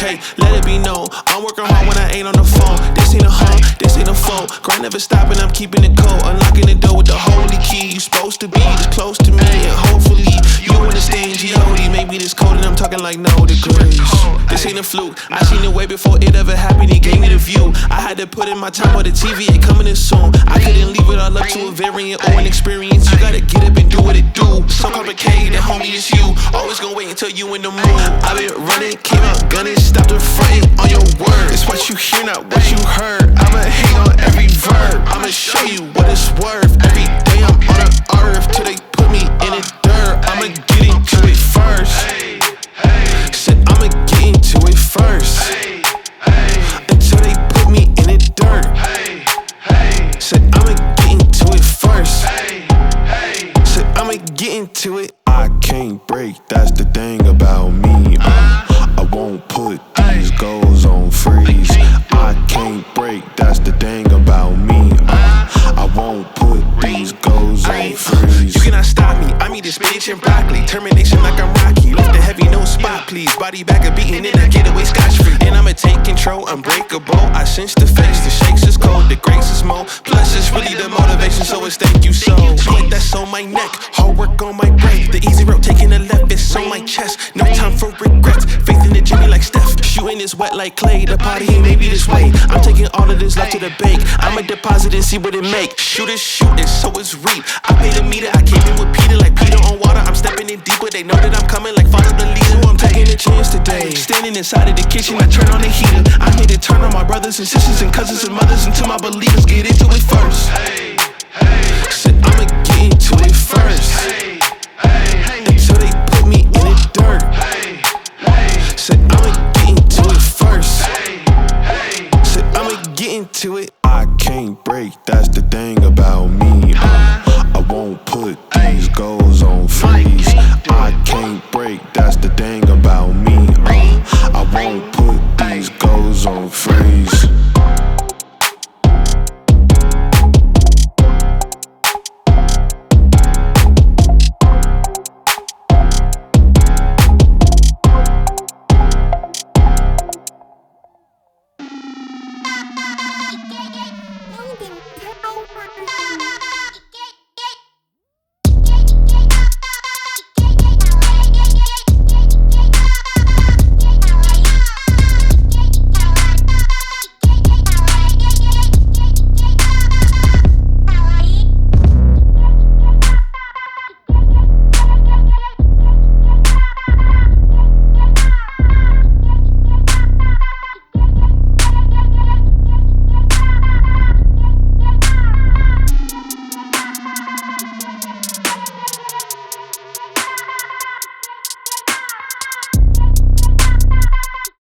okay, let it be known. I'm working hard when I ain't on the phone. This ain't a home, this ain't a phone. Grind never stopping, I'm keeping it cold. Unlocking the door with the holy key. You supposed to be this close to me, and hopefully you understand G.O.D. Maybe this cold and I'm talking like no degrees. This ain't a fluke, I seen it way before it ever happened. He gave me the view. I had to put in my time on the TV, it coming in soon. I couldn't leave it all up to a variant or an experience. You gotta get up and do what it do. So complicated, homie, it's you. Always gonna wait until you in the mood. I been running, came out gunning, stopped the frontin' on your word. It's what you hear, not what you heard. I'ma hang on every verb. I'ma show you what it's worth. Every day I'm on the earth till they put me in the dirt. I'ma get into it first. Said I'ma get into it first. Until they put me in the dirt. Said I'ma get into it first. Said I'ma get into it. I can't break, that's the thing about me. I won't put these goals on freeze. I can't break, that's the thing about me. I won't put these goals on freeze. You cannot stop me, I eat this spinach and broccoli. Termination like I'm Rocky, lift the heavy, no spot please. Body back a beating and I get away scotch free. And I'ma take control, unbreakable. I sense the face, the shakes is cold, the grace is more. Plus it's really the motivation, so it's thank you so. Point that's on my neck, hard work on my brain. The easy road taking the left, it's on my chest. No time for regrets, faith in the Jimmy like Steph. Shooting is wet like clay, the party ain't maybe this way. I'm taking all of this left to the bank. I'ma deposit and see what it make. Shoot is shooting, so it's reap. I paid a meter, I came in with Peter like Peter on water. I'm stepping in deeper, they know that I'm coming like follow the leader. I'm taking a chance today. Standing inside of the kitchen, I turn on the heater. I'm here to turn on my brothers and sisters and cousins and mothers until my believers get into it first. Said I'ma get into it first. Until they put me in the dirt. Said I'ma get into it first. Said I'ma get into it. I can't break, that's the thing about me. I won't put these goals on freeze. I can't break, that's the thing about